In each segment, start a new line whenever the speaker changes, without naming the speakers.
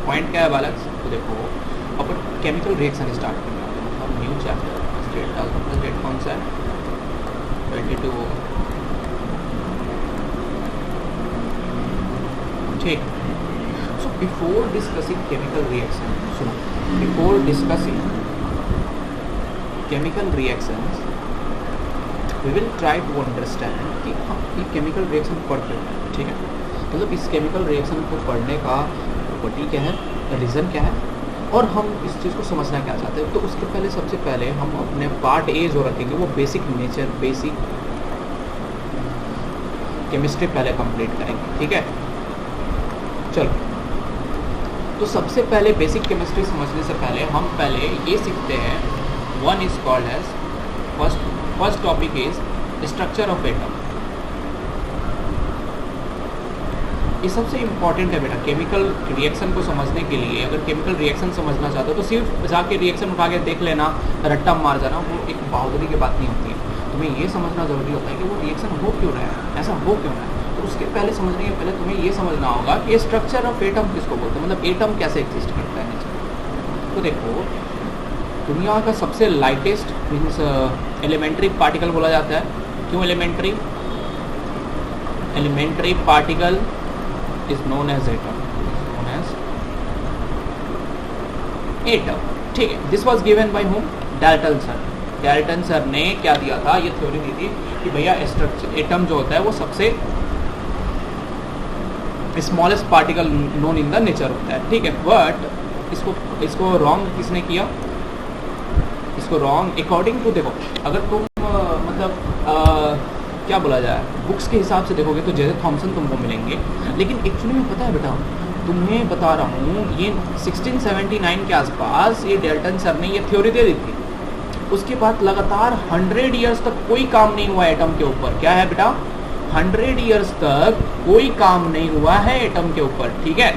Point क्या है बालक? तो देखो अपन केमिकल रिएक्शन स्टार्ट करना है, मतलब न्यू चैप्टर, डेट कौन सा है? 22। ठीक। So before discussing chemical reaction, सुनो, before discussing chemical reactions we will try to understand कि हम ये केमिकल रिएक्शन पढ़ क्यों रहे हैं, ठीक है? मतलब इस केमिकल रिएक्शन को पढ़ने का प्रॉपर्टी क्या है, रीज़न क्या है, और हम इस चीज़ को समझना क्या चाहते हैं। तो उसके पहले सबसे पहले हम अपने पार्ट ए जो रखेंगे वो बेसिक नेचर, बेसिक केमिस्ट्री पहले कंप्लीट करेंगे, ठीक है? चलो, तो सबसे पहले बेसिक केमिस्ट्री समझने से पहले हम पहले ये सीखते हैं, one is called as first topic is structure of atom. ये सबसे इम्पॉर्टेंट है बेटा केमिकल रिएक्शन को समझने के लिए। अगर केमिकल रिएक्शन समझना चाहते हो तो सिर्फ जाके रिएक्शन उठा के देख लेना, रट्टा मार जाना, वो एक बहादुरी की बात नहीं होती है। तुम्हें ये समझना जरूरी होता है कि वो रिएक्शन हो क्यों रहा है, ऐसा हो क्यों रहा है। तो उसके पहले समझने के पहले तुम्हें ये समझना होगा कि स्ट्रक्चर ऑफ एटम किसको बोलते हैं, मतलब एटम कैसे एग्जिस्ट करता है नेचर। तो देखो, दुनिया का सबसे लाइटेस्ट मीन्स एलिमेंट्री पार्टिकल बोला जाता है। क्यों elementary? Elementary particle is known as atom, atom, ठीक है। This was given by whom? Dalton sir. Dalton sir ने क्या दिया था, ये थ्योरी दी थी कि भैया स्ट्रक्चर एटम जो होता है वो सबसे smallest particle known in the nature होता है, ठीक है। बट इसको रॉन्ग किसने किया? इसको रॉन्ग अकॉर्डिंग टू, देखो अगर तुम क्या बोला जाए, बुक्स के हिसाब से देखोगे तो जे थॉमसन तुमको मिलेंगे, लेकिन एक्चुअली में पता है बेटा, तुम्हें बता रहा हूँ, ये 1679 के आसपास ये डाल्टन सर ने ये थ्योरी दे दी थी। उसके बाद लगातार 100 ईयर्स तक कोई काम नहीं हुआ एटम के ऊपर। क्या है बेटा? 100 ईयर्स तक कोई काम नहीं हुआ है एटम के ऊपर, ठीक है?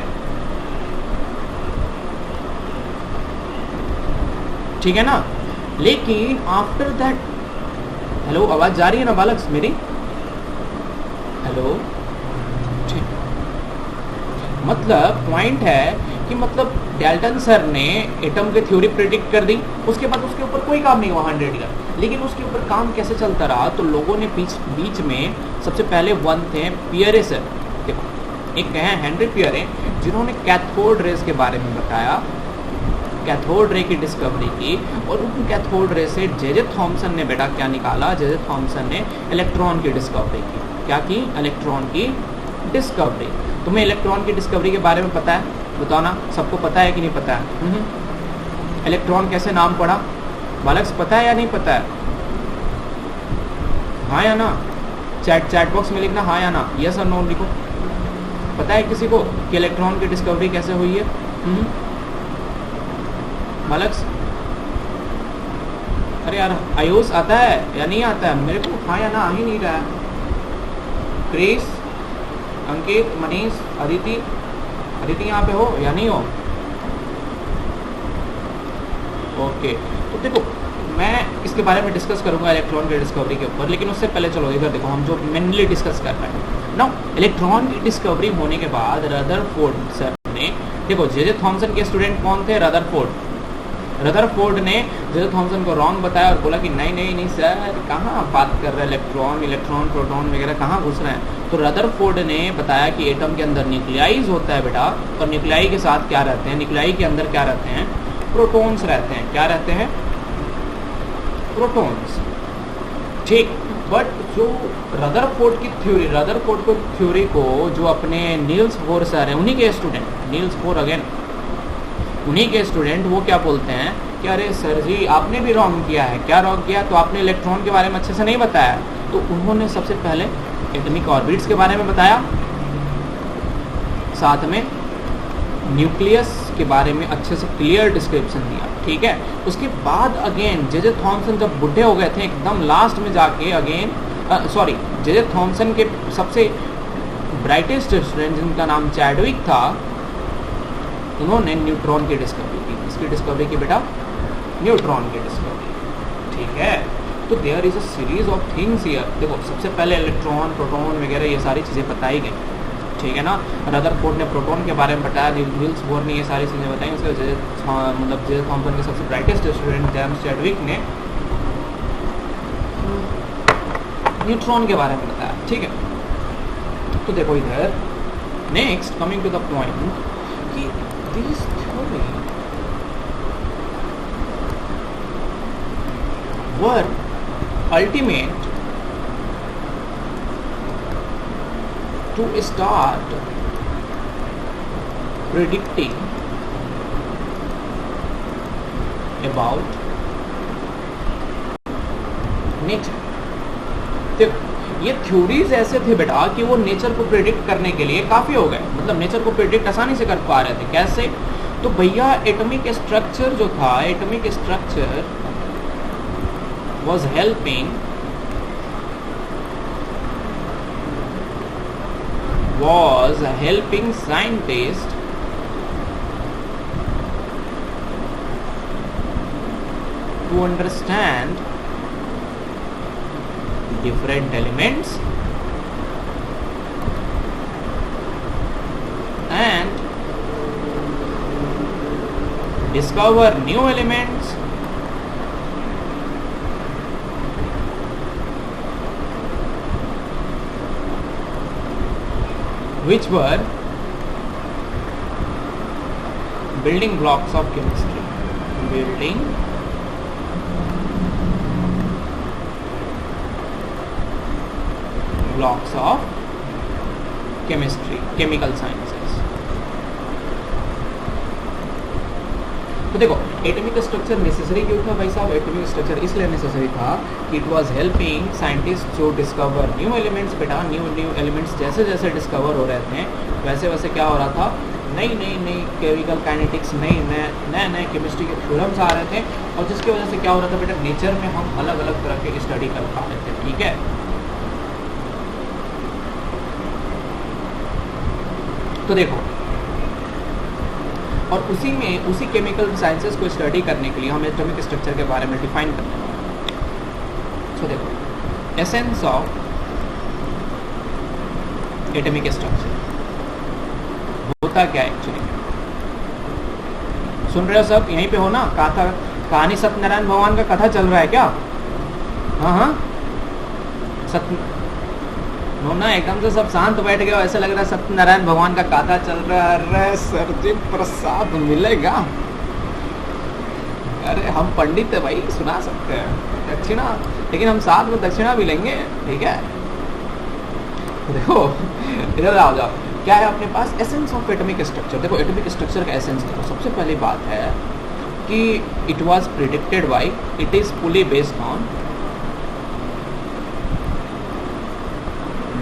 ठीक है ना? लेकिन आफ्टर दैट, हेलो, आवाज जा रही है ना बालक मेरी? हेलो, ठीक। मतलब पॉइंट है कि मतलब डाल्टन सर ने एटम की थ्योरी प्रेडिक्ट कर दी, उसके बाद उसके ऊपर कोई काम नहीं हुआ 100 ईयर। लेकिन उसके ऊपर काम कैसे चलता रहा, तो लोगों ने बीच में सबसे पहले वन थे पियरे सर। देखो, एक हैं हेनरी पियरे, जिन्होंने कैथोड रेज के बारे में बताया, कैथोड रे की डिस्कवरी की, और उन कैथोड रे से जे थॉमसन ने बेटा क्या निकाला, जे थॉमसन ने इलेक्ट्रॉन की डिस्कवरी की। क्या की? इलेक्ट्रॉन की डिस्कवरी। तुम्हें इलेक्ट्रॉन की डिस्कवरी के बारे में पता है? बताओ ना, सबको पता है कि नहीं पता है? इलेक्ट्रॉन कैसे नाम पड़ा बालक, पता है या नहीं पता है? हाँ या ना? चैट बॉक्स में लिखना हाँ या ना, यस और नो लिखो। पता है किसी को कि इलेक्ट्रॉन की डिस्कवरी कैसे हुई है? बालक, अरे यार आयुष आता है या नहीं आता है? मेरे को हाँ या ना आ ही नहीं रहा है। क्रिस, अंकित, मनीष, अदिति यहाँ पे हो या नहीं हो? ओके, तो देखो मैं इसके बारे में डिस्कस करूंगा इलेक्ट्रॉन की डिस्कवरी के ऊपर, लेकिन उससे पहले चलो इधर देखो, हम जो मेनली डिस्कस कर रहे हैं ना, इलेक्ट्रॉन की डिस्कवरी होने के बाद रदरफोर्ड सर ने, देखो जे थॉमसन के स्टूडेंट कौन थे? रदरफोर्ड ने जे थॉमसन को रॉन्ग बताया और बोला कि नहीं सर, कहाँ बात कर रहे हैं, इलेक्ट्रॉन प्रोटॉन वगैरह कहाँ घुस रहे हैं। तो रदरफोर्ड ने बताया कि एटम के अंदर न्यूक्लियाइज होता है बेटा, और न्यूक्लियाई के साथ क्या रहते हैं, न्यूक्लियाई के अंदर क्या रहते हैं? प्रोटॉन्स रहते हैं। क्या रहते हैं? प्रोटॉन्स, ठीक। बट जो रदरफोर्ड की थ्योरी को जो अपने नील्स बोर सर हैं, उन्हीं के स्टूडेंट, नील्स बोर अगेन, उन्हीं के स्टूडेंट, वो क्या बोलते हैं कि अरे सर जी आपने भी रॉन्ग किया है। क्या रॉन्ग किया? तो आपने इलेक्ट्रॉन के बारे में अच्छे से नहीं बताया। तो उन्होंने सबसे पहले एटॉमिक ऑर्बिट्स के बारे में बताया, साथ में न्यूक्लियस के बारे में अच्छे से क्लियर डिस्क्रिप्शन दिया, ठीक है। उसके बाद अगेन जे थॉमसन जब बुढ़े हो गए थे एकदम लास्ट में जाके अगेन जे थॉमसन के सबसे ब्राइटेस्ट स्टूडेंट जिनका नाम चैडविक था, उन्होंने न्यूट्रॉन की डिस्कवरी की। इसकी डिस्कवरी की बेटा? न्यूट्रॉन की डिस्कवरी, ठीक है। तो there is a series of things here. देखो सबसे पहले इलेक्ट्रॉन, प्रोटॉन वगैरह ये सारी चीज़ें बताई गई, ठीक है ना। रदरफोर्ड ने प्रोटॉन के बारे में बताया, नील्स बोर ने ये सारी चीज़ें बताई। उसके मतलब जे थॉम्सन के सबसे ब्राइटेस्ट स्टूडेंट जेम्स चैडविक ने न्यूट्रॉन के बारे में बताया, ठीक है। तो देखो इधर next coming to the point कि this theory were ultimate to start predicting about nature। देखो ये थ्योरीज ऐसे थे बेटा कि वो नेचर को प्रेडिक्ट करने के लिए काफ़ी हो गए, मतलब नेचर को प्रेडिक्ट आसानी से कर पा रहे थे। कैसे? तो भैया एटॉमिक स्ट्रक्चर जो था, atomic structure was helping scientists to understand different elements and discover new elements which were building blocks of chemistry, building blocks of chemistry, chemical sciences। तो देखो एटॉमिक स्ट्रक्चर नेसेसरी क्यों था भाई साहब? एटॉमिक स्ट्रक्चर इसलिए necessary था कि it was helping scientist to discover new elements. बेटा न्यू एलिमेंट्स जैसे जैसे डिस्कवर हो रहे थे वैसे वैसे क्या हो रहा था, नई केमिकल काइनेटिक्स, नए केमिस्ट्री के थ्योरम्स आ रहे थे, और जिसकी वजह से क्या हो रहा था बेटा, नेचर में हम अलग अलग तरह के स्टडी कर पा रहे थे, ठीक है। तो देखो और उसी केमिकल साइंसेस को स्टडी करने के लिए हम एटॉमिक स्ट्रक्चर के बारे में डिफाइन करते हैं। तो देखो एसेंस ऑफ एटॉमिक स्ट्रक्चर होता क्या एक्चुअली? सुन रहे हो सब? यहीं पे हो ना? कहानी सत्यनारायण भगवान का कथा चल रहा है क्या? हाँ ना एकदम से सब शांत बैठ गए, ऐसा लग रहा है सत्यनारायण भगवान का कथा चल रहा है। अरे सर जी प्रसाद मिलेगा? अरे हम पंडित है भाई, सुना सकते हैं दक्षिणा, लेकिन हम साथ में दक्षिणा भी लेंगे, ठीक है। देखो इधर आओ जाओ, क्या है अपने पास? Essence of atomic structure. देखो एटॉमिक स्ट्रक्चर का एसेंस देखो, सबसे पहली बात है कि it was predicted by, it is fully based on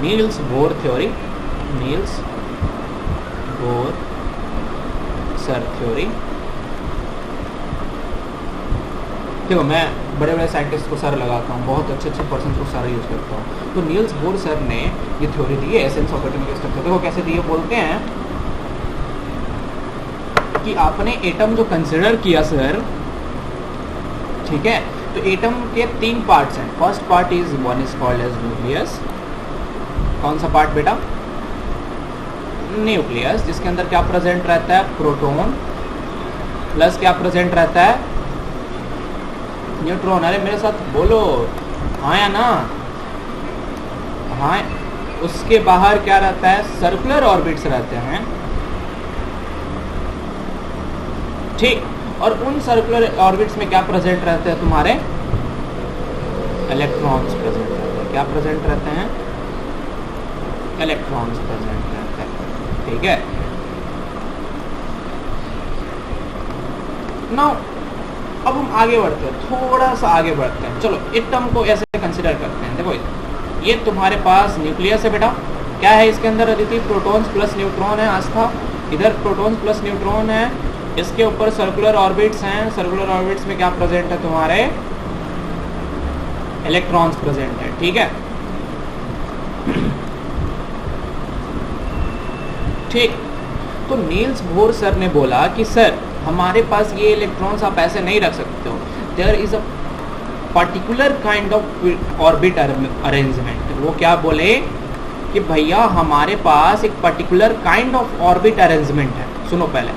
Niels Bohr theory, Niels Bohr sir theory. देखो मैं बड़े बड़े साइंटिस्ट को सर लगाता हूँ, बहुत अच्छे पर्सन को सर यूज करता हूँ। तो नील्स बोर सर ने ये थ्योरी दी है एसेंस ऑफ एटॉमिक स्ट्रक्चर। देखो कैसे दी है, बोलते हैं कि आपने एटम जो कंसिडर किया सर, ठीक है, तो एटम के 3 पार्ट्स हैं। First part is one is called as nucleus. कौन सा पार्ट बेटा? न्यूक्लियस, जिसके अंदर क्या प्रेजेंट रहता है? प्रोटॉन प्लस क्या प्रेजेंट रहता है? न्यूट्रॉन। अरे मेरे साथ बोलो, हाँ या ना? हाँ। उसके बाहर क्या रहता है? सर्कुलर ऑर्बिट्स रहते हैं, ठीक। और उन सर्कुलर ऑर्बिट्स में क्या प्रेजेंट रहते हैं तुम्हारे? इलेक्ट्रॉन्स प्रेजेंट रहते हैं। क्या प्रेजेंट रहते हैं? इलेक्ट्रॉन्स प्रेजेंट रहते हैं, ठीक है। नाउ अब हम आगे बढ़ते हैं, थोड़ा सा आगे बढ़ते हैं। चलो एटम को ऐसे कंसिडर करते हैं। देखो ये तुम्हारे पास न्यूक्लियस है बेटा, क्या है इसके अंदर? अदिति प्रोटॉन्स प्लस न्यूट्रॉन है। आस्था इधर प्रोटॉन्स प्लस न्यूट्रॉन है, इसके ऊपर सर्कुलर ऑर्बिट्स हैं। सर्कुलर ऑर्बिट्स में क्या प्रेजेंट है तुम्हारे? इलेक्ट्रॉन्स प्रेजेंट है, ठीक है, ठीक। तो नील्स बोर सर ने बोला कि सर हमारे पास ये इलेक्ट्रॉन्स आप ऐसे नहीं रख सकते हो, there is a particular kind of orbit arrangement. वो क्या बोले? कि भैया हमारे पास एक particular kind of orbit arrangement है। सुनो पहले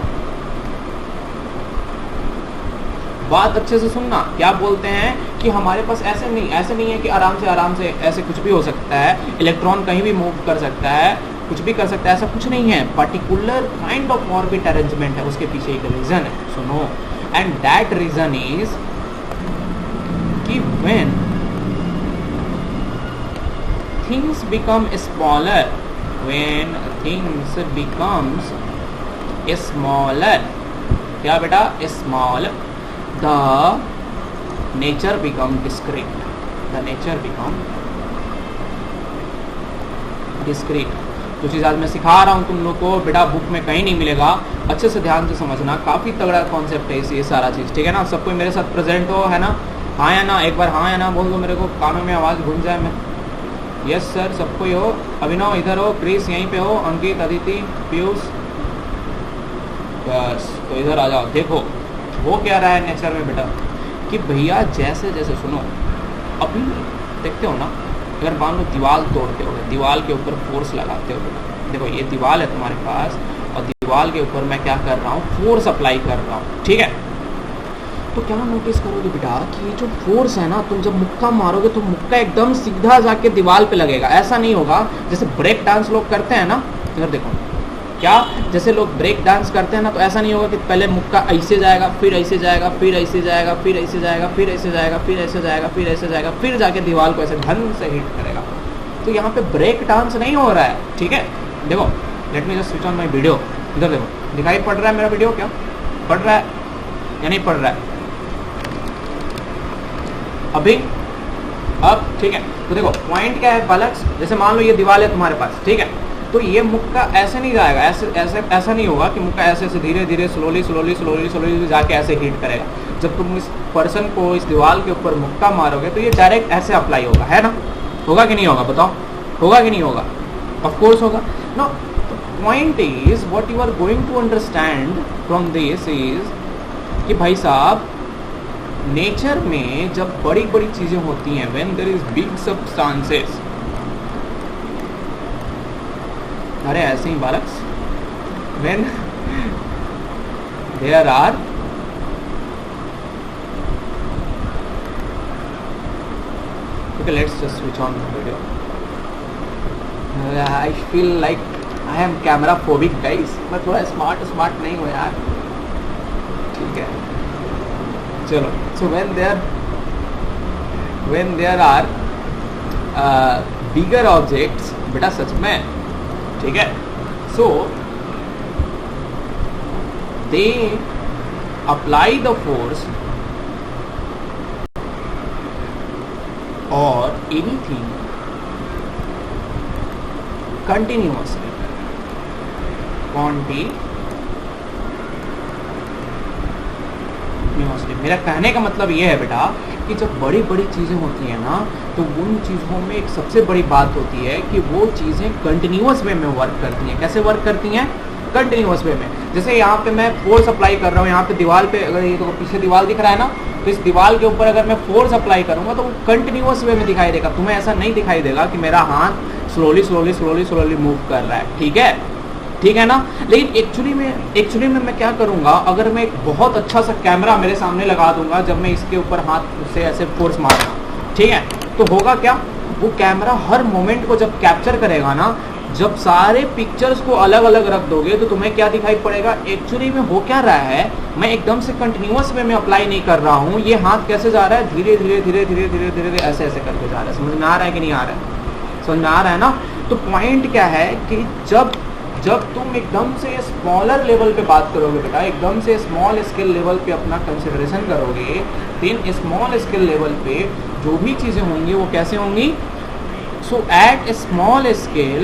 बात अच्छे से सुनना, क्या बोलते हैं कि हमारे पास ऐसे नहीं है कि आराम से ऐसे कुछ भी हो सकता है, इलेक्ट्रॉन कहीं भी मूव कर सकता है, कुछ भी कर सकता है, ऐसा कुछ नहीं है। Particular kind of orbit arrangement है, उसके पीछे एक रीजन है। सुनो, एंड दैट रीजन इज कि when things become smaller, when things becomes smaller, क्या बेटा, small, the nature become discrete, the nature become discrete। जो चीज़ आज मैं सिखा रहा हूँ तुम लोग को बेटा बुक में कहीं नहीं मिलेगा, अच्छे से ध्यान से समझना, काफ़ी तगड़ा कॉन्सेप्ट है ये सारा चीज़, ठीक है ना। सबको मेरे साथ प्रेजेंट हो, है ना, हाँ या ना, एक बार हाँ या ना बोल दो मेरे को, कानों में आवाज़ घुस जाए मैं। यस सर, सबको ही हो। अभिनव इधर हो, क्रिस यहीं पे हो, अंकित, अदिति, पीयूष, बस तो इधर आ जाओ। देखो वो क्या रहा है नेचर में बेटा कि भैया जैसे जैसे, सुनो अभी देखते हो ना, अगर मान लो दीवार तोड़ते हो, दीवार के ऊपर फोर्स लगाते हो बेटा, देखो ये दीवार है तुम्हारे पास और दीवार के ऊपर मैं क्या कर रहा हूँ, फोर्स अप्लाई कर रहा हूँ, ठीक है। तो क्या नोटिस करोगे बेटा कि ये जो फोर्स है ना, तुम जब मुक्का मारोगे तो मुक्का एकदम सीधा जाके दीवार पे लगेगा। ऐसा नहीं होगा जैसे ब्रेक डांस लोग करते हैं ना, इधर देखो क्या, जैसे लोग ब्रेक डांस करते हैं ना, तो ऐसा नहीं होगा कि पहले मुक्का ऐसे जाएगा, फिर ऐसे जाएगा, फिर ऐसे जाएगा, फिर ऐसे जाएगा, फिर ऐसे जाएगा, फिर ऐसे जाएगा, फिर ऐसे जाएगा, फिर जाके दीवार को ऐसे ढंग से हिट करेगा। तो यहाँ पे ब्रेक डांस नहीं हो रहा है, ठीक है। देखो let me just switch on my video, इधर देखो, दिखाई पड़ रहा है मेरा वीडियो, क्या पड़ रहा है या नहीं पड़ रहा है अभी, अब ठीक है। तो देखो पॉइंट क्या है बालक्स, जैसे मान लो ये दीवार है तुम्हारे पास, ठीक है, तो ये मुक्का ऐसे नहीं जाएगा, ऐसा नहीं होगा कि मुक्का ऐसे धीरे धीरे स्लोली जाके ऐसे हिट करेगा। जब तुम इस पर्सन को इस दीवार के ऊपर मुक्का मारोगे तो ये डायरेक्ट ऐसे अप्लाई होगा, है ना, होगा कि नहीं होगा, बताओ, होगा कि नहीं होगा, ऑफ कोर्स होगा। No, point is what you are going to understand from this is कि भाई साहब नेचर में जब बड़ी बड़ी चीजें होती हैं, when there is big substances, अरे ऐसे ही बालक्स, when there are okay, let's just switch on the video. I feel like I am camera phobic guys, मैं थोड़ा स्मार्ट नहीं हूँ यार, ठीक है चलो। so when there are bigger objects, बेटा सच में, ठीक है, so they apply the force or anything continuously, मेरा कहने का मतलब ये है बेटा कि जब बड़ी बड़ी चीज़ें होती हैं ना, तो उन चीज़ों में एक सबसे बड़ी बात होती है कि वो चीज़ें कंटिन्यूअस वे में वर्क करती हैं। कैसे वर्क करती हैं? कंटिन्यूअस वे में। जैसे यहाँ पे मैं फोर्स अप्लाई कर रहा हूँ, यहाँ पे दीवार पे, अगर ये तो पीछे दीवार दिख रहा है ना, तो इस दीवार के ऊपर अगर मैं फोर्स अप्लाई करूँगा तो वो कंटिन्यूअस वे में दिखाई देगा। तुम्हें ऐसा नहीं दिखाई देगा कि मेरा हाथ स्लोली मूव कर रहा है, ठीक है ना। लेकिन एक्चुअली में मैं क्या करूँगा, अगर मैं एक बहुत अच्छा सा कैमरा मेरे सामने लगा दूंगा, जब मैं इसके ऊपर हाथ से ऐसे फोर्स मारूंगा, ठीक है, तो होगा क्या, वो कैमरा हर मोमेंट को जब कैप्चर करेगा ना, जब सारे पिक्चर्स को अलग अलग रख दोगे तो तुम्हें क्या दिखाई पड़ेगा, एक्चुअली में हो क्या रहा है, मैं एकदम से कंटिन्यूअस वे में अप्लाई नहीं कर रहा हूँ, ये हाथ कैसे जा रहा है, धीरे धीरे ऐसे करके जा रहा है। समझ में आ रहा है कि नहीं आ रहा है? समझ में आ रहा है ना। तो पॉइंट क्या है कि जब तुम एकदम से स्मॉलर लेवल पे बात करोगे बेटा, एकदम से स्मॉल स्केल लेवल पे अपना कंसिडरेशन करोगे, देन स्मॉल स्केल लेवल पे जो भी चीज़ें होंगी वो कैसे होंगी, so at a small scale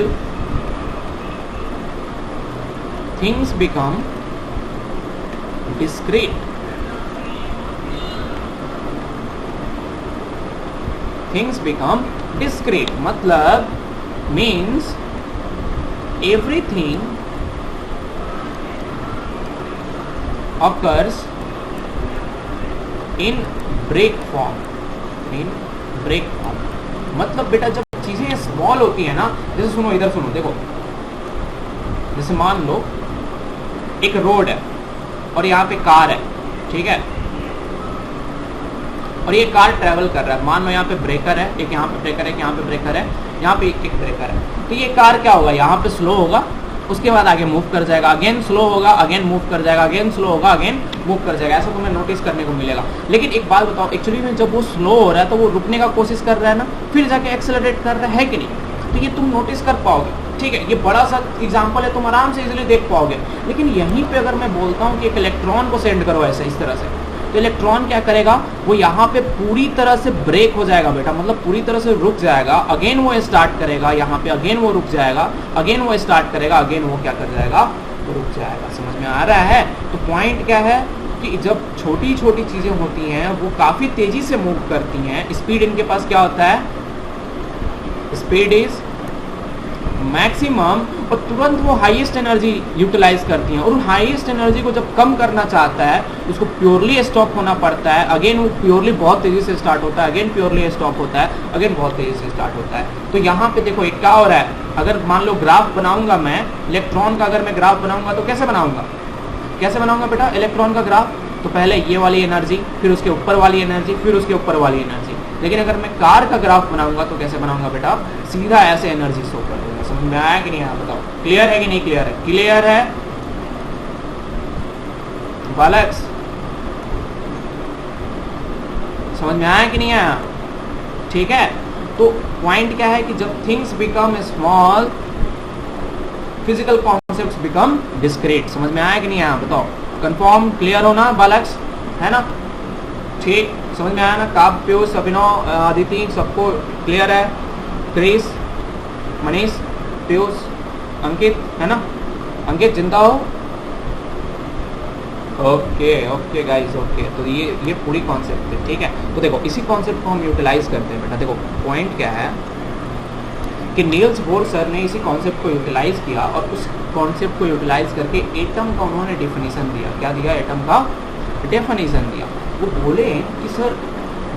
things become discrete, things become discrete मतलब means everything occurs in break form, मतलब बेटा जब चीजें स्मॉल होती है ना, जैसे सुनो इधर सुनो, देखो जैसे मान लो एक रोड है और यहाँ पे कार है, ठीक है, और ये कार ट्रैवल कर रहा है, मान लो यहाँ पे ब्रेकर है, एक यहाँ पे ब्रेकर है, एक यहाँ पे ब्रेकर है, यहाँ पे एक ब्रेकर है, तो ये कार क्या होगा, यहाँ पे स्लो होगा, उसके बाद आगे मूव कर जाएगा, अगेन स्लो होगा, अगेन मूव कर जाएगा, अगेन स्लो होगा, अगेन मूव कर जाएगा, ऐसा तुम्हें नोटिस करने को मिलेगा। लेकिन एक बात बताओ, एक्चुअली में जब वो स्लो हो रहा है तो वो रुकने का कोशिश कर रहा है ना, फिर जाके एक्सेलरेट कर रहा है कि नहीं, तो ये तुम नोटिस कर पाओगे, ठीक है, ये बड़ा सा एग्जाम्पल है, तुम आराम से इजीली देख पाओगे। लेकिन यहीं पे अगर मैं बोलता हूँ कि एक इलेक्ट्रॉन को सेंड करो ऐसे इस तरह से, तो इलेक्ट्रॉन क्या करेगा, वो यहाँ पे पूरी तरह से ब्रेक हो जाएगा बेटा, मतलब पूरी तरह से रुक जाएगा, अगेन वो स्टार्ट करेगा, यहाँ पे अगेन वो रुक जाएगा, अगेन वो स्टार्ट करेगा, अगेन वो क्या कर जाएगा, वो रुक जाएगा। समझ में आ रहा है? तो पॉइंट क्या है कि जब छोटी छोटी चीजें होती हैं वो काफी तेजी से मूव करती हैं, स्पीड इनके पास क्या होता है, स्पीड इज मैक्सिमम, और तुरंत वो हाईएस्ट एनर्जी यूटिलाइज करती हैं, और उन हाईएस्ट एनर्जी को जब कम करना चाहता है उसको प्योरली स्टॉप होना पड़ता है, अगेन वो प्योरली बहुत तेजी से स्टार्ट होता है, अगेन प्योरली स्टॉप होता है, अगेन बहुत तेजी से स्टार्ट होता है। तो यहाँ पे देखो एक क्या हो रहा है, अगर मान लो ग्राफ बनाऊंगा मैं इलेक्ट्रॉन का, अगर मैं ग्राफ बनाऊंगा तो कैसे बनाऊंगा, कैसे बनाऊंगा बेटा इलेक्ट्रॉन का ग्राफ, तो पहले ये वाली एनर्जी, फिर उसके ऊपर वाली एनर्जी, फिर उसके ऊपर वाली एनर्जी। लेकिन अगर मैं कार का ग्राफ बनाऊंगा तो कैसे बनाऊंगा बेटा, सीधा ऐसे एनर्जी शो कर दूंगा। समझ में आया कि नहीं आया, बताओ, क्लियर है कि नहीं क्लियर है? क्लियर है बालक्स, समझ में आया कि नहीं आया? ठीक है, तो पॉइंट क्या है कि जब things become small, physical concepts become discrete. समझ में आया कि नहीं आया, बताओ, कंफर्म, क्लियर हो ना बालक्स, है ना? ठीक, समझ में आया ना? काव्य, पीयूष, अभिनव, आदिति, सबको क्लियर है? क्रिस, मनीष, पीयूष, अंकित, है ना? अंकित जिंदा हो? Okay okay guys, okay. तो ये पूरी कॉन्सेप्ट है, ठीक है। तो देखो इसी कॉन्सेप्ट को हम यूटिलाइज करते हैं बेटा। देखो पॉइंट क्या है कि नील्स बोर सर ने इसी कॉन्सेप्ट को यूटिलाइज किया, और उस कॉन्सेप्ट को यूटिलाइज करके एटम का उन्होंने डेफिनेशन दिया। क्या दिया? एटम का डेफिनेशन दिया। वो बोले कि सर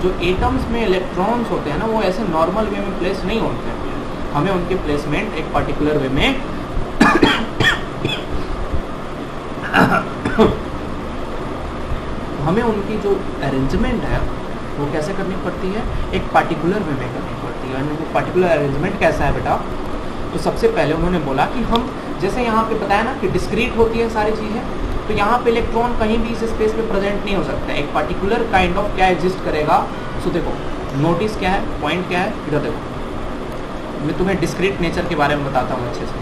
जो एटम्स में इलेक्ट्रॉन्स होते हैं ना, वो ऐसे नॉर्मल वे में प्लेस नहीं होते हैं, हमें उनके प्लेसमेंट एक पर्टिकुलर वे में हमें उनकी जो अरेंजमेंट है वो कैसे करनी पड़ती है, एक पर्टिकुलर वे में करनी पड़ती है। वो पर्टिकुलर अरेंजमेंट कैसा है बेटा? तो सबसे पहले उन्होंने बोला कि हम जैसे यहाँ पे बताया ना कि डिस्क्रीट होती है सारी चीज़ें, तो यहाँ पे इलेक्ट्रॉन कहीं भी इस स्पेस पे प्रेजेंट नहीं हो सकता, एक पर्टिकुलर काइंड ऑफ क्या एग्जिस्ट करेगा। सो देखो नोटिस क्या है, पॉइंट क्या है, इधर देखो, मैं तुम्हें डिस्क्रीट नेचर के बारे में बताता हूँ अच्छे से।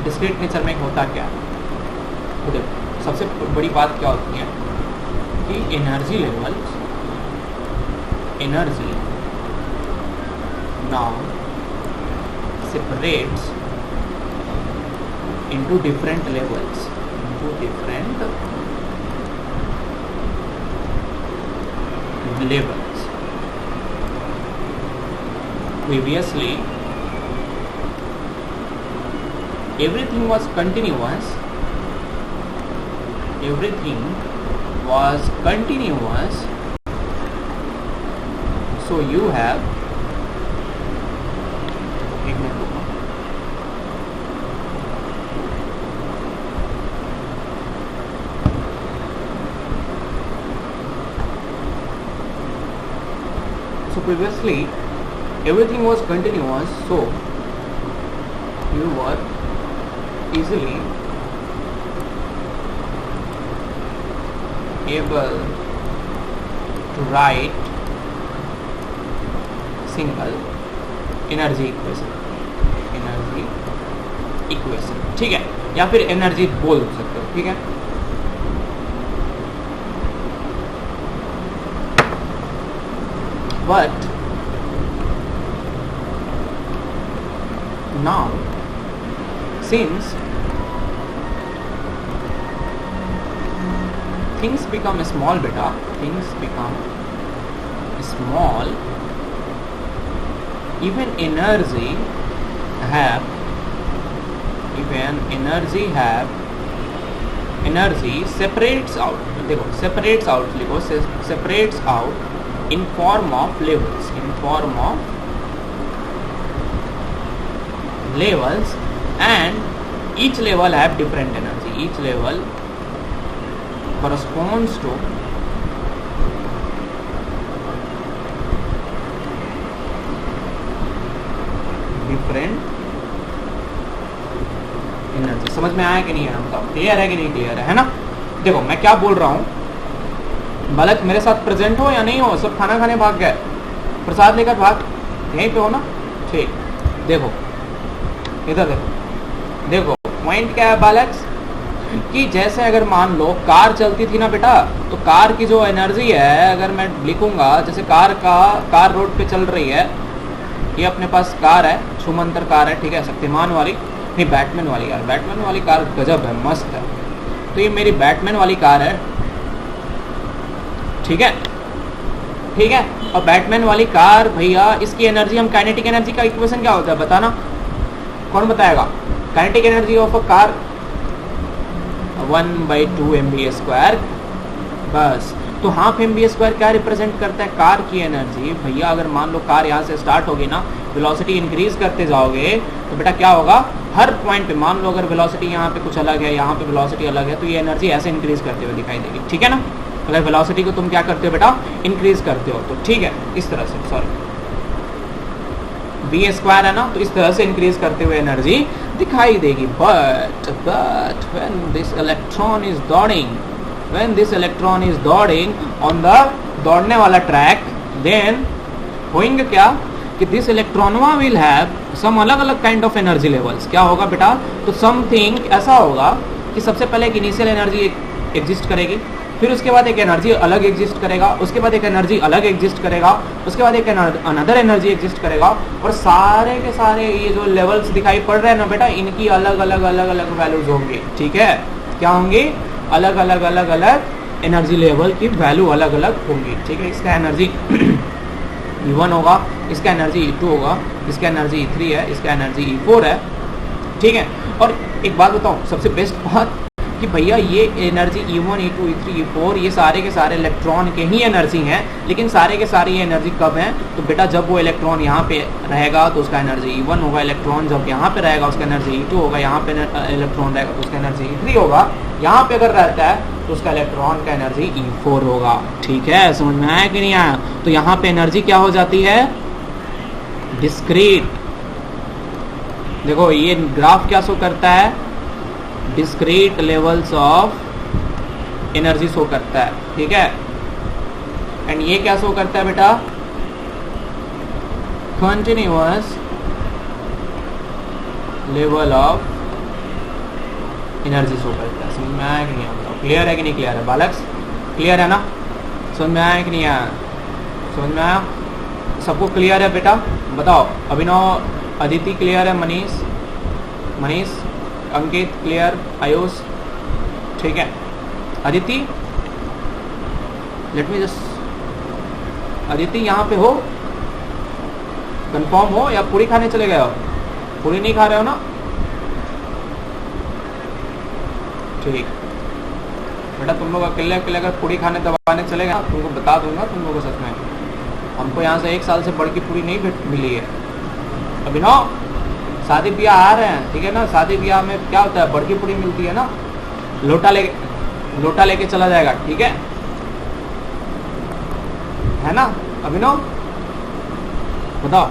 डिस्क्रीट नेचर में होता क्या है, तो देखो सबसे बड़ी बात क्या होती है कि energy level, energy now separates into different levels, into different levels. Previously everything was continuous, everything was continuous, so you have previously everything was continuous, so you were easily able to write single energy equation, energy equation, ठीक है, या फिर energy बोल सकते हो, ठीक है। But now, since things become small beta, things become small, even energy separates out, देखो separates out लिखो, separates out in form of levels, and each level have different energy. Each level corresponds to different energy. समझ में आया कि नहीं है? बताओ clear है कि नहीं क्लियर है ना? देखो मैं क्या बोल रहा हूँ, बालक मेरे साथ प्रेजेंट हो या नहीं हो? सब खाना खाने भाग गए, प्रसाद लेकर भाग, यहीं पे हो ना? ठीक, देखो इधर देखो, देखो पॉइंट क्या है बालक, कि जैसे अगर मान लो कार चलती थी ना बेटा, तो कार की जो एनर्जी है, अगर मैं लिखूंगा जैसे कार रोड पे चल रही है, ये अपने पास कार है, छुमंतर कार है, ठीक है, शक्तिमान वाली नहीं, बैटमैन वाली यार, बैटमैन वाली कार गजब है, मस्त है। तो ये मेरी बैटमैन वाली कार है, ठीक है, ठीक है। और बैटमैन वाली कार भैया, इसकी एनर्जी, हम काइनेटिक एनर्जी का इक्वेशन क्या होता है बताना, कौन बताएगा? Kinetic energy of a car 1/2 mv², बस। तो हाफ mv² क्या रिप्रेजेंट करता है? कार की एनर्जी। भैया अगर मान लो कार यहाँ से स्टार्ट होगी ना, वेलोसिटी इंक्रीज करते जाओगे तो बेटा क्या होगा, हर पॉइंट पे मान लो अगर वेलोसिटी यहाँ पे कुछ अलग है, यहाँ पे वेलोसिटी अलग है, तो ये एनर्जी ऐसे इंक्रीज करते हुए दिखाई देगी, ठीक है ना? अगर वेलोसिटी को तुम क्या करते हो बेटा, इंक्रीज करते हो, तो ठीक है, इस तरह से, सॉरी v² है ना, तो इस तरह से इंक्रीज करते हुए एनर्जी दिखाई देगी। But when this electron is दौड़िंग ऑन द दौड़ने वाला ट्रैक, देन होएंगे क्या कि दिस इलेक्ट्रॉनवा विल हैव सम अलग अलग काइंड ऑफ एनर्जी लेवल्स। क्या होगा बेटा? तो समथिंग ऐसा होगा कि सबसे पहले एक इनिशियल एनर्जी एग्जिस्ट करेगी, फिर उसके बाद एक एनर्जी अलग एग्जिस्ट करेगा, उसके बाद एक एनर्जी अलग एग्जिस्ट करेगा, उसके बाद एक अनदर एनर्जी एग्जिस्ट करेगा, और सारे के सारे ये जो लेवल्स दिखाई पड़ रहे हैं ना बेटा, इनकी अलग अलग वैल्यूज होंगी, ठीक है? क्या होंगी? अलग अलग एनर्जी लेवल की वैल्यू अलग अलग होंगी, ठीक है? इसका एनर्जी E1 होगा, इसका एनर्जी E2 होगा, इसका एनर्जी E3 है, इसका एनर्जी E4 है, ठीक है? और एक बात बताऊं, सबसे बेस्ट बात कि भैया ये energy E1, E2, E3, E4 ये सारे के सारे इलेक्ट्रॉन के ही एनर्जी हैं, लेकिन सारे के सारे ये एनर्जी कब हैं? तो बेटा जब वो इलेक्ट्रॉन यहाँ पे रहेगा तो उसका एनर्जी E1 होगा, इलेक्ट्रॉन जब यहाँ पे रहेगा उसका एनर्जी E2 होगा, यहाँ पे इलेक्ट्रॉन रहेगा तो उसका एनर्जी E3 होगा, यहाँ पे अगर रहता है तो उसका इलेक्ट्रॉन का एनर्जी E4 होगा, ठीक है? समझ में आया कि नहीं आया? तो यहाँ पे एनर्जी क्या हो जाती है? डिस्क्रीट। देखो ये ग्राफ क्या शो करता है? Discrete levels of energy show करता है, ठीक है? एंड ये क्या शो करता है बेटा? Continuous level of energy show करता है। समझ में आया कि नहीं आया? क्लियर है कि नहीं क्लियर है बालक्स? क्लियर है ना? समझ में आया कि नहीं आया? समझ में आया? सबको क्लियर है बेटा? बताओ। अभिनव, अदिति क्लियर है? मनीष, अंकित क्लियर? आयुष, ठीक है? Aditi, let me just, Aditi यहाँ पे हो, कंफर्म हो या पूरी खाने चले गए हो? पूरी नहीं खा रहे हो ना? ठीक बेटा, तुम लोग अकेले अगर पूरी खाने दबाने चले गए, तुमको बता दूंगा तुम लोगों को, सच में हमको यहाँ से 1 साल से बढ़ की पूरी नहीं मिली है। अभिनव, शादी ब्याह आ रहे हैं, ठीक है ना? शादी ब्याह में क्या होता है? बड़की पूरी मिलती है ना, लोटा लेके चला जाएगा, ठीक है ना? अभिनव बताओ,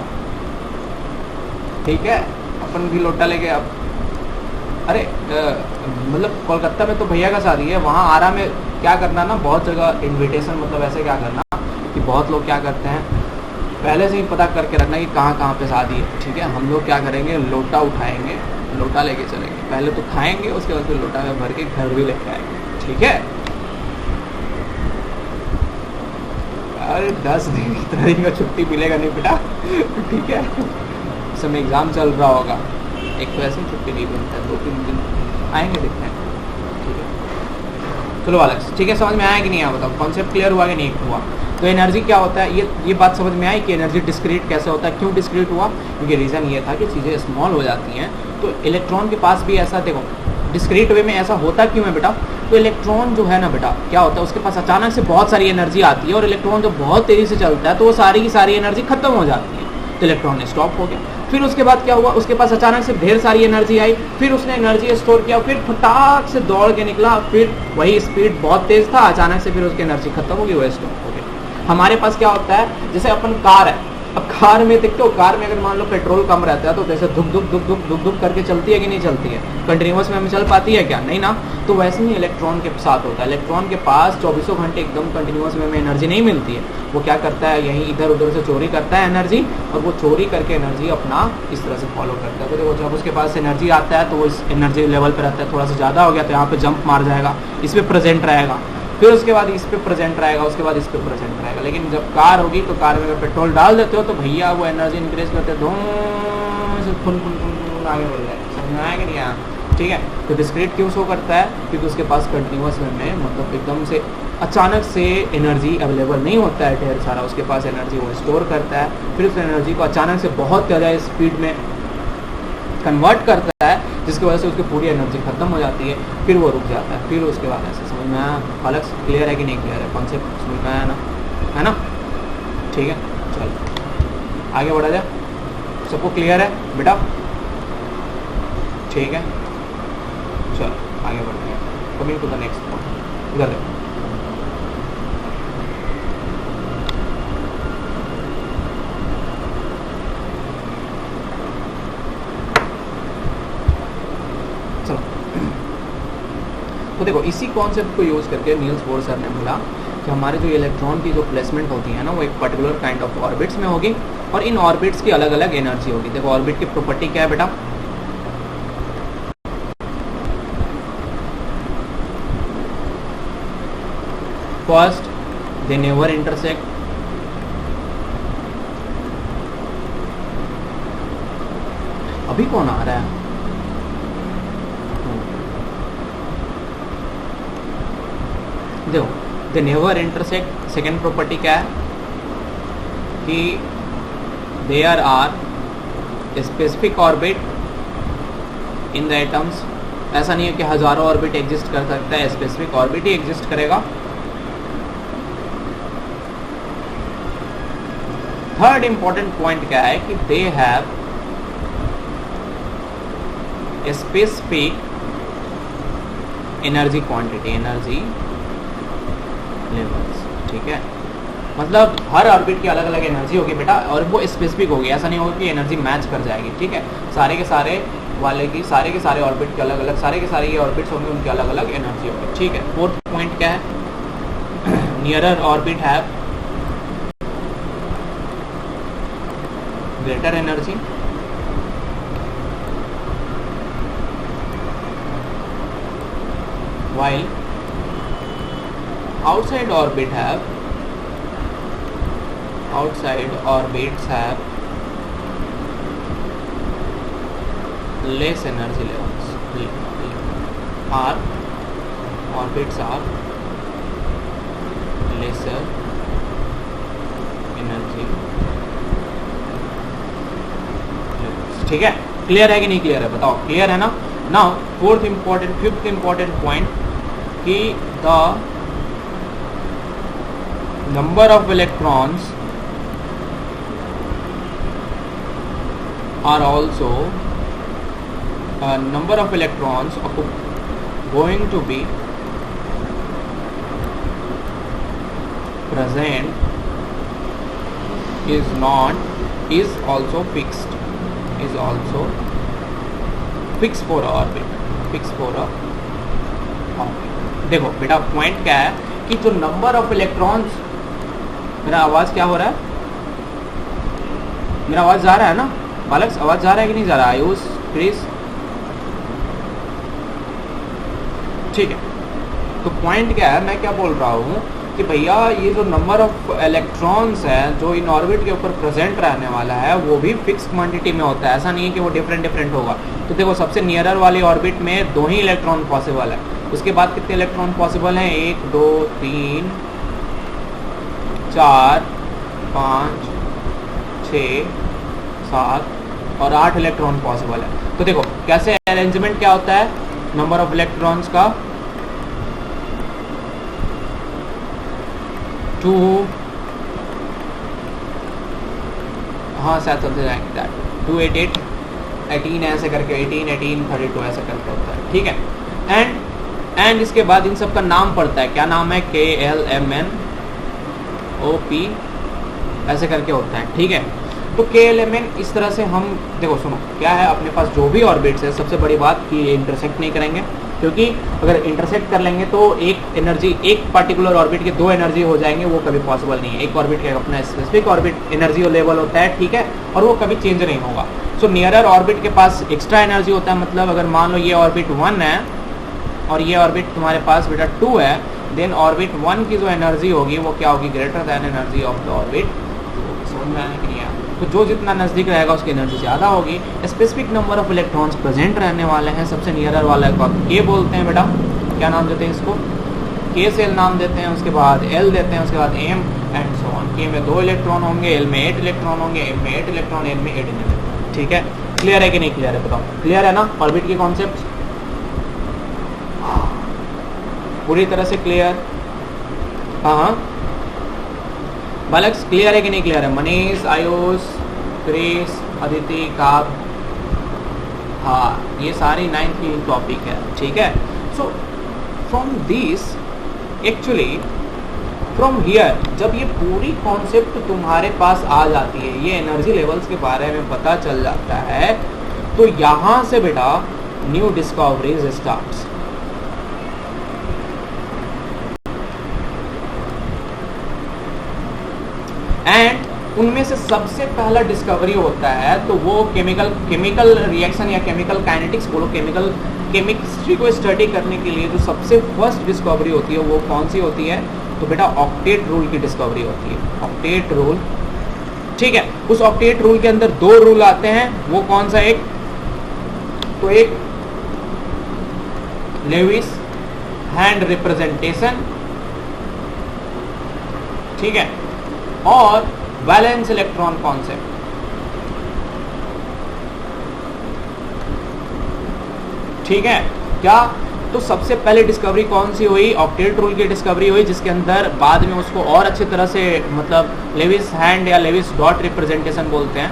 ठीक है? अपन भी लोटा लेके, अब अरे मतलब कोलकाता में तो भैया का शादी है, वहाँ आरा में क्या करना ना, बहुत जगह इनविटेशन, मतलब ऐसे क्या करना कि बहुत लोग क्या करते हैं, पहले से ही पता करके रखना कि कहाँ पे शादी है, ठीक है? हम लोग क्या करेंगे, लोटा उठाएंगे, लोटा लेके चलेंगे, पहले तो खाएंगे, उसके बाद फिर लोटा में भर के घर भी लेके आएंगे, ठीक है? अरे 10 दिन, इतना दिन का छुट्टी मिलेगा नहीं बेटा, ठीक है? इस समय एग्ज़ाम चल रहा होगा, एक तो ऐसे छुट्टी नहीं मिलता है, 2-3 दिन आएंगे, देखते हैं, ठीक है? चलो वालक्स, ठीक है? समझ में आया कि नहीं आया? बताओ, कॉन्सेप्ट क्लियर हुआ कि नहीं हुआ? तो एनर्जी क्या होता है, ये बात समझ में आई कि एनर्जी डिस्क्रीट कैसे होता है। क्यों डिस्क्रीट हुआ? क्योंकि रीज़न ये था कि चीज़ें स्मॉल हो जाती हैं, तो इलेक्ट्रॉन के पास भी ऐसा, देखो डिस्क्रीट वे में ऐसा होता क्यों है बेटा? तो इलेक्ट्रॉन जो है ना बेटा क्या होता है, उसके पास अचानक से बहुत सारी एनर्जी आती है और इलेक्ट्रॉन जब बहुत तेज़ी से चलता है तो वो सारी की सारी एनर्जी खत्म हो जाती है, तो इलेक्ट्रॉन स्टॉप हो गया। फिर उसके बाद क्या हुआ, उसके पास अचानक से ढेर सारी एनर्जी आई, फिर उसने एनर्जी स्टोर किया, फिर फटाक से दौड़ के निकला, फिर वही स्पीड बहुत तेज था, अचानक से फिर उसकी एनर्जी खत्म हो गई, वो स्टॉप हो गया। हमारे पास क्या होता है, जैसे अपन कार है, अब कार में देखते हो, कार में अगर मान लो पेट्रोल कम रहता है तो जैसे धुक धुक धुक धुक धुक धुक करके चलती है कि नहीं चलती है, कंटिन्यूअस में हमें चल पाती है क्या, नहीं ना। तो वैसे ही इलेक्ट्रॉन के साथ होता है, इलेक्ट्रॉन के पास 24 घंटे एकदम कंटिन्यूअस में हमें एनर्जी नहीं मिलती है, वो क्या करता है, यहीं इधर उधर से चोरी करता है एनर्जी, और वो चोरी करके एनर्जी अपना इस तरह से फॉलो करता है। तो देखो जब उसके पास एनर्जी आता है तो वो इस एनर्जी लेवल पर रहता है, थोड़ा सा ज़्यादा हो गया तो यहाँ पे जंप मार जाएगा, इस पर प्रेजेंट रहेगा, फिर उसके बाद इस पे प्रेजेंट रहेगा, उसके बाद इस पे प्रेजेंट रहेगा। लेकिन जब कार होगी तो कार में अगर पेट्रोल डाल देते हो तो भैया वो एनर्जी इंक्रीज करते धूम से फुन फुन फुन फुन आगे बढ़ जाएगा, समझ में आएगा नहीं यहाँ, ठीक है। तो डिस्क्रीट क्यों शो करता है, क्योंकि उसके पास कंटिन्यूअस में मतलब एकदम से अचानक से एनर्जी अवेलेबल नहीं होता है ढेर सारा, उसके पास एनर्जी वो स्टोर करता है, फिर उस एनर्जी को अचानक से बहुत ज़्यादा स्पीड में कन्वर्ट करता है, जिसकी वजह से उसकी पूरी एनर्जी खत्म हो जाती है, फिर वो रुक जाता है। फिर उसके बाद ऐसे समझ में आया, अलग क्लियर है कि नहीं क्लियर है, कॉन्सेप्ट समझ में आया ना, है ना, ठीक है। चलो आगे बढ़ा जाए, सबको क्लियर है बेटा, ठीक है। चलो आगे बढ़ते हैं, coming to the next point, इधर देखो। तो देखो इसी कॉन्सेप्ट को यूज़ करके नील्स बोर सर ने बोला कि हमारे जो इलेक्ट्रॉन की जो प्लेसमेंट होती है ना वो एक पर्टिकुलर काइंड ऑफ ऑर्बिट्स में होगी, और इन ऑर्बिट्स की अलग अलग एनर्जी होगी। देखो ऑर्बिट की प्रॉपर्टी क्या है बेटा, फर्स्ट दे नेवर इंटरसेक्ट, अभी कौन आ रहा है, देखो they never intersect. Second property क्या है कि there are specific orbit in the atoms, ऐसा नहीं है कि हजारों ऑर्बिट एग्जिस्ट कर सकता है, स्पेसिफिक ऑर्बिट ही एग्जिस्ट करेगा। थर्ड इंपॉर्टेंट पॉइंट क्या है कि they have specific energy quantity, energy levels, ठीक है। मतलब हर ऑर्बिट की अलग अलग एनर्जी होगी बेटा, और वो स्पेसिफिक होगी, ऐसा नहीं होगा कि एनर्जी मैच कर जाएगी, ठीक है। सारे के सारे वाले की सारे के सारे ऑर्बिट के अलग अलग, सारे के सारे ये ऑर्बिट्स होंगे, उनकी अलग अलग एनर्जी होगी, ठीक है। फोर्थ पॉइंट क्या है, nearer orbit have greater energy, while outside orbits have less energy levels, or orbits are lesser energy levels, ठीक है। क्लियर है कि नहीं क्लियर है, बताओ क्लियर है ना। नाउ फिफ्थ इंपॉर्टेंट पॉइंट कि the number of electrons are also number of electrons going to be present is also fixed for orbit, देखो बेटा पॉइंट क्या है कि जो नंबर ऑफ इलेक्ट्रॉन्स, मेरा आवाज क्या हो रहा है, मेरा आवाज जा रहा है ना बालक, आवाज जा रहा है कि नहीं जा रहा, आयुष क्रिस, ठीक है। तो पॉइंट क्या है, मैं क्या बोल रहा हूँ कि भैया ये जो नंबर ऑफ इलेक्ट्रॉन्स है जो इन ऑर्बिट के ऊपर प्रेजेंट रहने वाला है वो भी फिक्स क्वांटिटी में होता है, ऐसा नहीं है कि वो डिफरेंट होगा। तो देखो सबसे नियरर वाली ऑर्बिट में 2 ही इलेक्ट्रॉन पॉसिबल है, उसके बाद कितने इलेक्ट्रॉन पॉसिबल हैं, 1 2 3 4 5 6 7 और 8 इलेक्ट्रॉन पॉसिबल है। तो देखो कैसे अरेंजमेंट क्या होता है नंबर ऑफ इलेक्ट्रॉन्स का, 2, हाँ शायद समथिंग लाइक दैट, 2, 8, 8, 18 ऐसे करके 18, 18, 32 ऐसे करके होता है, ठीक है। एंड इसके बाद इन सब का नाम पड़ता है, क्या नाम है, KLMNOP ऐसे करके होता है, ठीक है। तो KLMN इस तरह से हम देखो सुनो क्या है, अपने पास जो भी ऑर्बिट्स है, सबसे बड़ी बात कि ये इंटरसेक्ट नहीं करेंगे, क्योंकि अगर इंटरसेक्ट कर लेंगे तो एक एनर्जी, एक पार्टिकुलर ऑर्बिट के 2 एनर्जी हो जाएंगे, वो कभी पॉसिबल नहीं है। एक ऑर्बिट का अपना स्पेसिफिक ऑर्बिट एनर्जी लेवल होता है, ठीक है, और वो कभी चेंज नहीं होगा। सो नियरर ऑर्बिट के पास एक्स्ट्रा एनर्जी होता है, मतलब अगर मान लो ये ऑर्बिट 1 है और ये ऑर्बिट तुम्हारे पास बेटा 2 है, देन ऑर्बिट 1 की जो एनर्जी होगी वो क्या होगी, greater than energy of the orbit. समझ में आने के लिए तो जो जितना नज़दीक रहेगा उसकी एनर्जी ज़्यादा होगी। Specific number of electrons present रहने वाले हैं। सबसे नियरर वाला को के बोलते हैं बेटा, क्या नाम देते हैं इसको, के से एल नाम देते हैं, उसके बाद एल देते हैं, उसके बाद एम एंड सो ऑन। के में 2 इलेक्ट्रॉन होंगे, एल में 8 इलेक्ट्रॉन होंगे, एम में 8 इलेक्ट्रॉन, एन में 8 इलेक्ट्रॉन, ठीक है। क्लियर है कि नहीं क्लियर है बताओ, क्लियर है ना ऑर्बिट के कॉन्सेप्ट, पूरी तरह से क्लियर, हाँ बालक्स क्लियर है कि नहीं क्लियर है, मनीष, आयुष, क्रिस, अदिति, काब, हाँ ये सारी 9th की टॉपिक है, ठीक है। So from this actually from here जब ये पूरी कॉन्सेप्ट तुम्हारे पास आ जाती है, ये एनर्जी लेवल्स के बारे में पता चल जाता है, तो यहाँ से बेटा न्यू डिस्कवरीज स्टार्ट्स। एंड उनमें से सबसे पहला डिस्कवरी होता है तो वो केमिकल रिएक्शन या केमिकल काइनेटिक्स बोलो, केमिस्ट्री को स्टडी करने के लिए जो सबसे फर्स्ट डिस्कवरी होती है वो कौन सी होती है, तो बेटा ऑक्टेट रूल की डिस्कवरी होती है, ऑक्टेट रूल, ठीक है। उस ऑक्टेट रूल के अंदर 2 रूल आते हैं, वो कौन सा, एक तो एक लेविस हैंड रिप्रेजेंटेशन, ठीक है, और वैलेंस इलेक्ट्रॉन कॉन्सेप्ट, ठीक है। क्या, तो सबसे पहले डिस्कवरी कौन सी हुई, ऑक्टेट रूल की डिस्कवरी हुई, जिसके अंदर बाद में उसको और अच्छी तरह से मतलब लेविस हैंड या लेविस डॉट रिप्रेजेंटेशन बोलते हैं,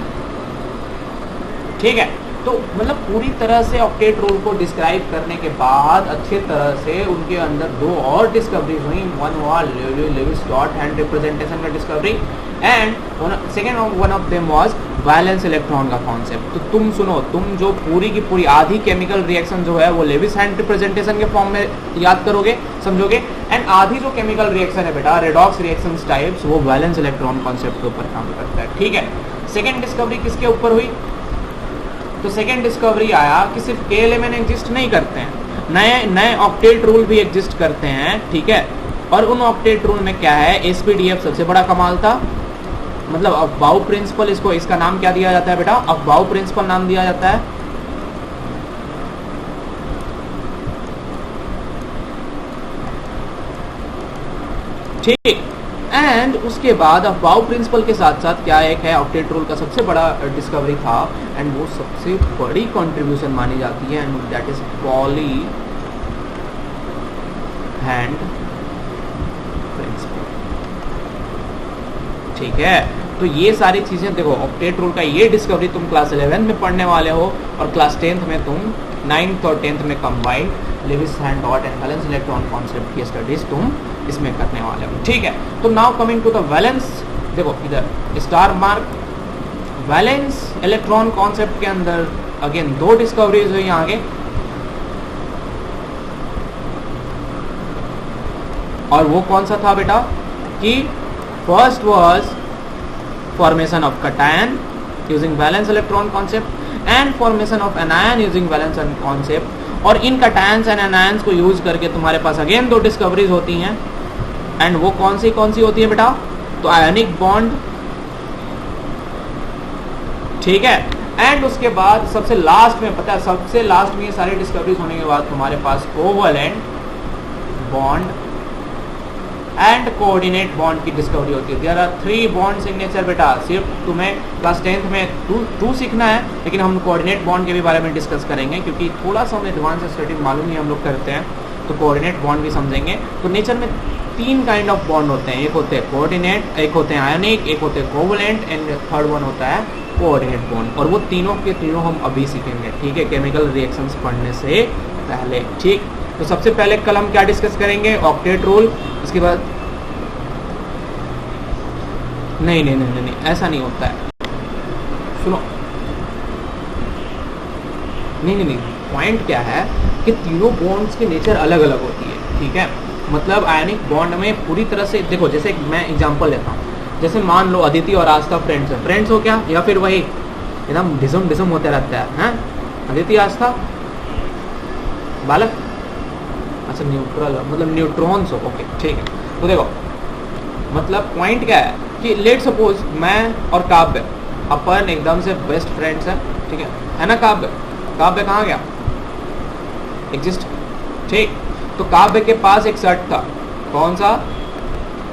ठीक है। तो मतलब पूरी तरह से ऑक्टेट रूल को डिस्क्राइब करने के बाद अच्छी तरह से उनके अंदर 2 और डिस्कवरी हुई, वन हुआ लेविस डॉट हैंड रिप्रेजेंटेशन का discovery, and second one of them was valence electron का कॉन्सेप्ट। तो तुम सुनो, तुम जो पूरी की पूरी आधी केमिकल रिएक्शन जो है वो लेविस हैंड रिप्रेजेंटेशन के फॉर्म में याद करोगे, समझोगे, एंड आधी जो केमिकल रिएक्शन है बेटा रेडॉक्स रिएक्शन टाइप्स, वो वैलेंस इलेक्ट्रॉन कॉन्सेप्ट के ऊपर काम करता है, ठीक है। सेकेंड डिस्कवरी किसके ऊपर हुई, तो सेकेंड डिस्कवरी आया कि सिर्फ KLMN एग्जिस्ट नहीं करते हैं, नए ऑक्टेट रूल भी एग्जिस्ट करते हैं, ठीक है। और उन ऑक्टेट रूल में क्या है, SPDF सबसे बड़ा कमाल था, मतलब अफबाउ प्रिंसिपल, इसको इसका नाम क्या दिया जाता है बेटा, अफबाउ प्रिंसिपल नाम दिया जाता है, ठीक। एंड उसके बाद अफबाउ प्रिंसिपल के साथ साथ क्या एक है, ऑक्टेट रूल का सबसे बड़ा डिस्कवरी था, एंड वो सबसे बड़ी कंट्रीब्यूशन मानी जाती है, and that is Pauli hand principle, ठीक है। तो ये सारी चीजें देखो, ऑक्टेट रूल का ये डिस्कवरी तुम क्लास 11 में पढ़ने वाले हो, और क्लास 10th में तुम 9th और 10th में combined Lewis hand dot and valence electron concept की स्टडीज तुम इसमें करने वाले हो, ठीक है। तो now coming to the valence, देखो इधर star mark, valence electron concept के अंदर अगेन 2 डिस्कवरीज हुई आगे, और वो कौन सा था बेटा, कि first was formation of cation using valence electron concept and formation of anion using valence concept, और इन कटायंस एंड एनायंस को यूज करके तुम्हारे पास अगेन 2 डिस्कवरीज होती हैं, एंड वो कौन सी होती है बेटा, तो आयनिक बॉन्ड, ठीक है। एंड उसके बाद सबसे लास्ट में पता है, सबसे लास्ट में ये सारी डिस्कवरीज होने के बाद तुम्हारे पास covalent bond and coordinate bond की डिस्कवरी होती है। देयर आर 3 बॉन्ड सिग्नेचर बेटा, सिर्फ तुम्हें क्लास 10th में 2 सीखना है, लेकिन हम कोऑर्डिनेट बॉन्ड के भी बारे में डिस्कस करेंगे, क्योंकि थोड़ा सा हम एडवांस स्टडी मालूम नहीं हम लोग करते हैं, तो कोऑर्डिनेट बॉन्ड भी समझेंगे। तो नेचर में 3 काइंड ऑफ बॉन्ड होते हैं, एक होते हैं कोऑर्डिनेट, एक होते हैं आयोनिक, एक होते हैं कोवलेंट एंड थर्ड वन होता है कोऑर्डिनेट बॉन्ड। और वो तीनों के तीनों हम अभी सीखेंगे, ठीक है, केमिकल रिएक्शंस पढ़ने से पहले, ठीक। तो सबसे पहले कल हम क्या डिस्कस करेंगे, ऑक्टेट रूल। उसके बाद नहीं, ऐसा नहीं होता है, सुनो, नहीं, पॉइंट क्या है कि तीनों बॉन्ड्स की नेचर अलग अलग होती है, ठीक है। मतलब आयनिक बॉन्ड में पूरी तरह से देखो, जैसे मैं एग्जांपल लेता हूँ, जैसे मान लो अदिति और आस्था फ्रेंड्स है, फ्रेंड्स हो क्या, या फिर वही एकदम डिसम होते रहता है, हैं? अदिति आस्था बालक, अच्छा न्यूट्रल मतलब न्यूट्रॉन्स हो, ओके ठीक है। तो देखो मतलब पॉइंट क्या है कि लेट सपोज मैं और काव्य अपन एकदम से बेस्ट फ्रेंड्स हैं, ठीक है ना। काव्य कहाँ गया, एग्जिस्ट, ठीक। तो काव्य के पास एक शर्ट था, कौन सा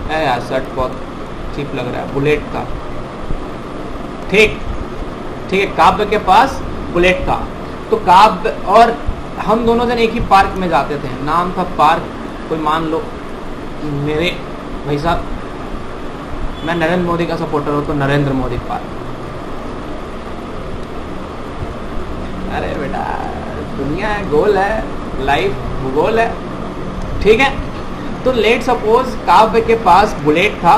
है यार, शर्ट बहुत चीप लग रहा है, बुलेट था, ठीक है। काव्य के पास बुलेट था, तो काव्य और हम दोनों जन एक ही पार्क में जाते थे, नाम था पार्क कोई, मान लो मेरे भाई साहब, मैं नरेंद्र मोदी का सपोर्टर हूँ तो नरेंद्र मोदी पार्क। अरे बेटा दुनिया है, गोल है, लाइफ भूगोल है, ठीक है। तो लेट सपोज काव्य के पास बुलेट था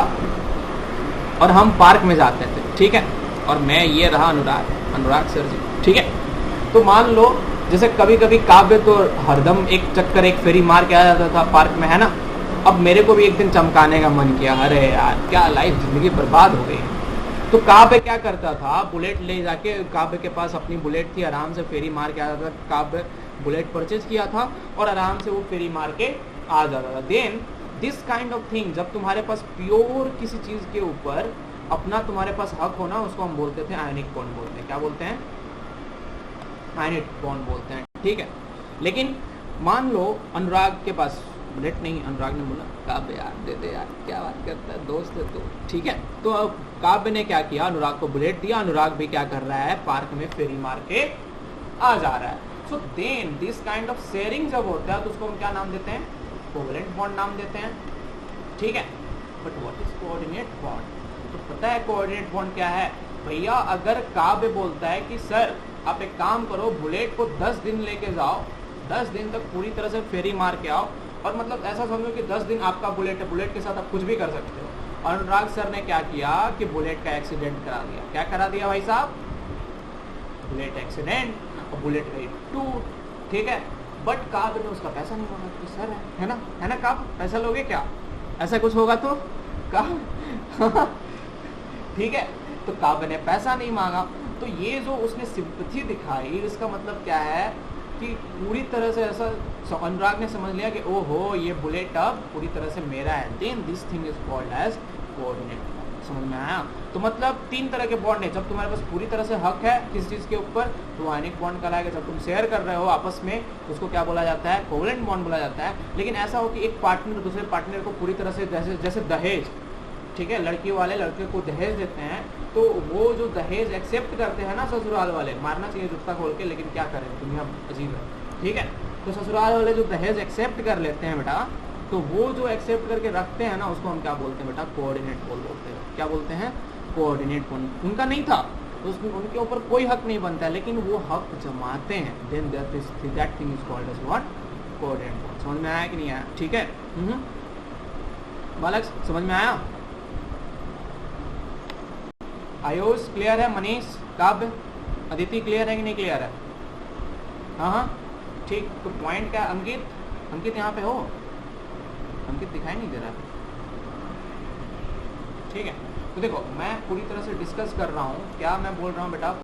और हम पार्क में जाते थे, ठीक है, और मैं ये रहा अनुराग सर जी, ठीक है। तो मान लो जैसे कभी कभी काव्य तो हरदम एक चक्कर एक फेरी मार के आ जाता था पार्क में, है ना। अब मेरे को भी एक दिन चमकाने का मन किया, अरे यार क्या लाइफ जिंदगी बर्बाद हो गई। तो काव्य क्या करता था, बुलेट ले जाके, काव्य के पास अपनी बुलेट थी, आराम से फेरी मार के आ जाता था। काव्य बुलेट परचेज किया था और आराम से वो फेरी मार के आ जाता था। Then this kind of thing, जब तुम्हारे पास प्योर किसी चीज के ऊपर अपना तुम्हारे पास हक होना, उसको हम बोलते थे आयनिक बॉन्ड बोलते हैं। क्या बोलते हैं, आयनिक बॉन्ड बोलते हैं, ठीक है। लेकिन मान लो अनुराग के पास बुलेट नहीं, अनुराग ने बोला काव्य यार दे दे यार, क्या बात करता है, दोस्त है तो, ठीक है। तो अब काव्य ने क्या किया, अनुराग को बुलेट दिया, अनुराग भी क्या कर रहा है, पार्क में फेरी मार के आ जा रहा है। So then this kind of sharing जब होता है तो उसको हम क्या नाम देते हैं, कोवलेंट बॉन्ड नाम देते हैं, ठीक है। But what is coordinate bond, तो पता है कोऑर्डिनेट बॉन्ड क्या है भैया। अगर काव्य बोलता है कि सर आप एक काम करो, बुलेट को 10 दिन लेके जाओ, 10 दिन तक पूरी तरह से फेरी मार के आओ, और मतलब ऐसा समझो कि 10 दिन आपका बुलेट है, बुलेट के साथ आप कुछ भी कर सकते हो। अनुराग सर ने क्या किया कि बुलेट का एक्सीडेंट करा दिया। क्या करा दिया भाई साहब, बुलेट एक्सीडेंट, और बुलेट गई टूट, ठीक है। बट काव्य ने उसका पैसा नहीं मांगा कि सर है ना काव्य, पैसा लोगे क्या, ऐसा कुछ होगा तो काव्य ठीक है। तो काव्य ने पैसा नहीं मांगा, तो ये जो उसने सिंपैथी दिखाई, इसका मतलब क्या है कि पूरी तरह से ऐसा अनुराग ने समझ लिया कि ओहो ये बुलेट अब पूरी तरह से मेरा है। Then this thing is called as coordinate. समझ में आया। तो मतलब 3 तरह के बॉन्ड है। जब तुम्हारे पास पूरी तरह से हक है किसी चीज़ के ऊपर तो आयनिक बॉन्ड कहलाएगा। जब तुम शेयर कर रहे हो आपस में तो उसको क्या बोला जाता है, कोवलेंट बॉन्ड बोला जाता है। लेकिन ऐसा हो कि एक पार्टनर दूसरे पार्टनर को पूरी तरह से जैसे दहेज, ठीक है, लड़की वाले लड़के को दहेज देते हैं तो वो जो दहेज एक्सेप्ट करते हैं ना ससुराल वाले, मारना चाहिए जूता खोल के, लेकिन क्या करें दुनिया अजीब है, ठीक है। तो ससुराल वाले जो दहेज एक्सेप्ट कर लेते हैं बेटा, तो वो जो एक्सेप्ट करके रखते हैं ना उसको हम क्या बोलते हैं बेटा, कोऑर्डिनेट बॉन्ड बोलते हैं। क्या बोलते हैं, कोऑर्डिनेट बॉन्ड। उनका नहीं था तो उसमें उनके ऊपर कोई हक नहीं बनता है, लेकिन वो हक जमाते हैं। Then that thing is called as what, coordinate bond. समझ में आया कि नहीं आया, ठीक है। बालक समझ में आया। आयुष क्लियर है, मनीष, काव्य, अदिति क्लियर है कि नहीं क्लियर है? हाँ ठीक। तो पॉइंट क्या, अंकित यहाँ पे हो, अंकित दिखाई नहीं दे रहा, ठीक है। तो देखो मैं पूरी तरह से डिस्कस कर रहा हूँ, क्या मैं बोल रहा हूँ बेटा,